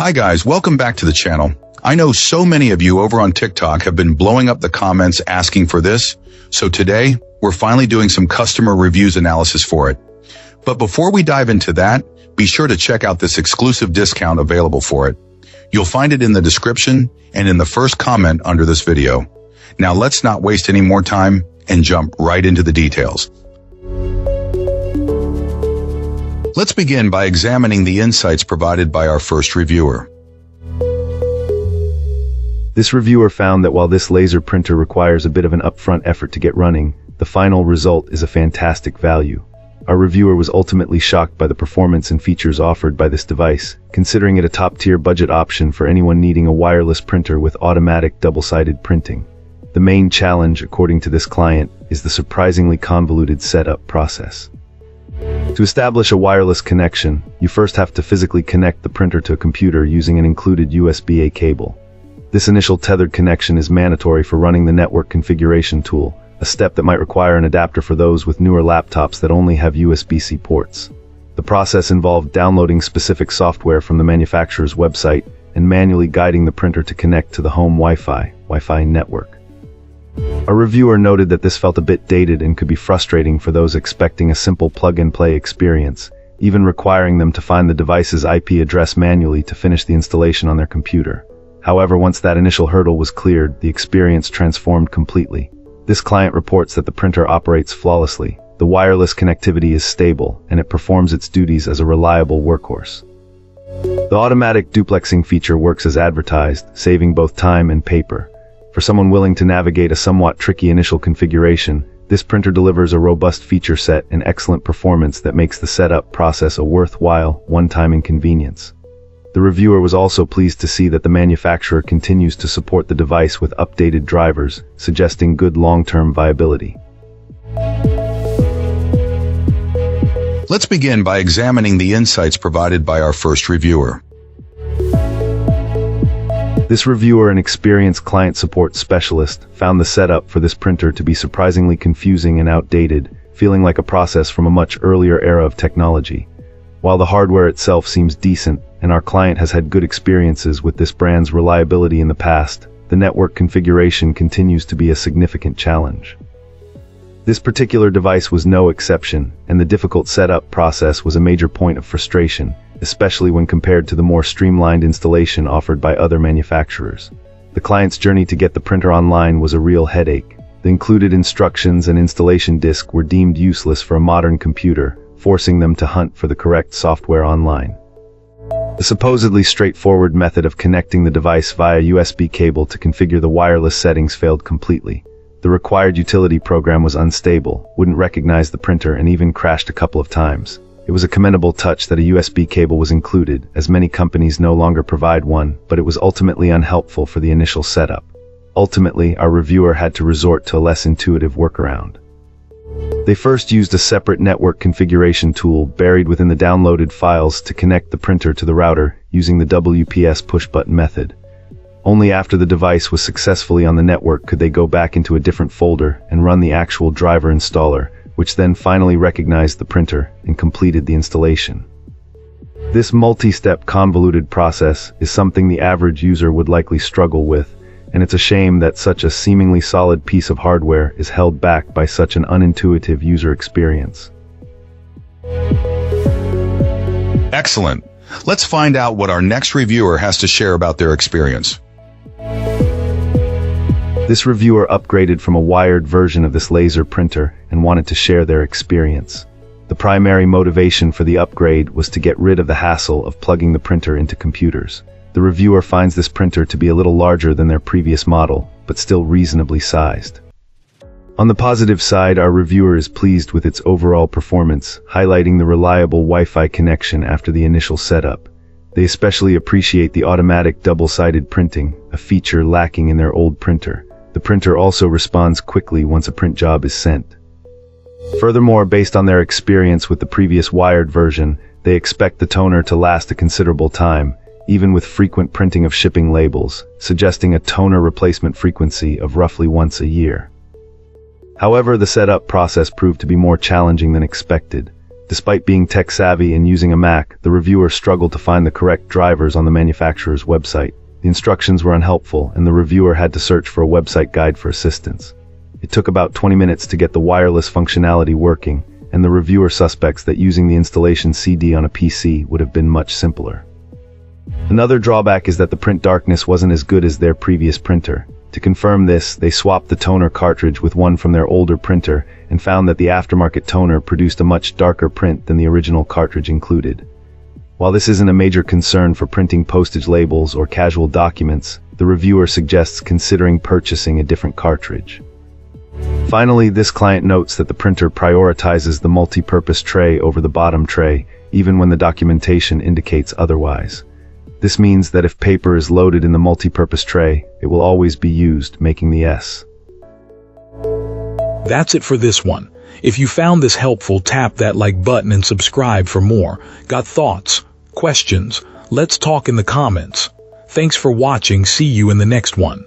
Hi guys, welcome back to the channel. I know so many of you over on TikTok have been blowing up the comments asking for this, so today we're finally doing some customer reviews analysis for it. But before we dive into that, be sure to check out this exclusive discount available for it. You'll find it in the description and in the first comment under this video. Now let's not waste any more time and jump right into the details. Let's begin by examining the insights provided by our first reviewer. This reviewer found that while this laser printer requires a bit of an upfront effort to get running, the final result is a fantastic value. Our reviewer was ultimately shocked by the performance and features offered by this device, considering it a top-tier budget option for anyone needing a wireless printer with automatic double-sided printing. The main challenge, according to this client, is the surprisingly convoluted setup process. To establish a wireless connection, you first have to physically connect the printer to a computer using an included USB-A cable. This initial tethered connection is mandatory for running the network configuration tool, a step that might require an adapter for those with newer laptops that only have USB-C ports. The process involved downloading specific software from the manufacturer's website and manually guiding the printer to connect to the home Wi-Fi network. A reviewer noted that this felt a bit dated and could be frustrating for those expecting a simple plug-and-play experience, even requiring them to find the device's IP address manually to finish the installation on their computer. However, once that initial hurdle was cleared, the experience transformed completely. This client reports that the printer operates flawlessly, the wireless connectivity is stable, and it performs its duties as a reliable workhorse. The automatic duplexing feature works as advertised, saving both time and paper. For someone willing to navigate a somewhat tricky initial configuration, this printer delivers a robust feature set and excellent performance that makes the setup process a worthwhile, one-time inconvenience. The reviewer was also pleased to see that the manufacturer continues to support the device with updated drivers, suggesting good long-term viability. Let's begin by examining the insights provided by our first reviewer. This reviewer, an experienced client support specialist, found the setup for this printer to be surprisingly confusing and outdated, feeling like a process from a much earlier era of technology. While the hardware itself seems decent, and our client has had good experiences with this brand's reliability in the past, the network configuration continues to be a significant challenge. This particular device was no exception, and the difficult setup process was a major point of frustration, especially when compared to the more streamlined installation offered by other manufacturers. The client's journey to get the printer online was a real headache. The included instructions and installation disk were deemed useless for a modern computer, forcing them to hunt for the correct software online. The supposedly straightforward method of connecting the device via USB cable to configure the wireless settings failed completely. The required utility program was unstable, wouldn't recognize the printer, and even crashed a couple of times. It was a commendable touch that a USB cable was included, as many companies no longer provide one, but it was ultimately unhelpful for the initial setup. Ultimately, our reviewer had to resort to a less intuitive workaround. They first used a separate network configuration tool buried within the downloaded files to connect the printer to the router using the WPS push-button method. Only after the device was successfully on the network could they go back into a different folder and run the actual driver installer, which then finally recognized the printer and completed the installation. This multi-step convoluted process is something the average user would likely struggle with, and it's a shame that such a seemingly solid piece of hardware is held back by such an unintuitive user experience. Excellent. Let's find out what our next reviewer has to share about their experience. This reviewer upgraded from a wired version of this laser printer and wanted to share their experience. The primary motivation for the upgrade was to get rid of the hassle of plugging the printer into computers. The reviewer finds this printer to be a little larger than their previous model, but still reasonably sized. On the positive side, our reviewer is pleased with its overall performance, highlighting the reliable Wi-Fi connection after the initial setup. They especially appreciate the automatic double-sided printing, a feature lacking in their old printer. The printer also responds quickly once a print job is sent. Furthermore, based on their experience with the previous wired version, they expect the toner to last a considerable time, even with frequent printing of shipping labels, suggesting a toner replacement frequency of roughly once a year. However, the setup process proved to be more challenging than expected. Despite being tech-savvy and using a Mac, the reviewer struggled to find the correct drivers on the manufacturer's website. The instructions were unhelpful, and the reviewer had to search for a website guide for assistance. It took about 20 minutes to get the wireless functionality working, and the reviewer suspects that using the installation CD on a PC would have been much simpler. Another drawback is that the print darkness wasn't as good as their previous printer. To confirm this, they swapped the toner cartridge with one from their older printer and found that the aftermarket toner produced a much darker print than the original cartridge included. While this isn't a major concern for printing postage labels or casual documents, the reviewer suggests considering purchasing a different cartridge. Finally, this client notes that the printer prioritizes the multi-purpose tray over the bottom tray, even when the documentation indicates otherwise. This means that if paper is loaded in the multi-purpose tray, it will always be used, making the S. That's it for this one. If you found this helpful, tap that like button and subscribe for more. Got thoughts? Questions? Let's talk in the comments. Thanks for watching. See you in the next one.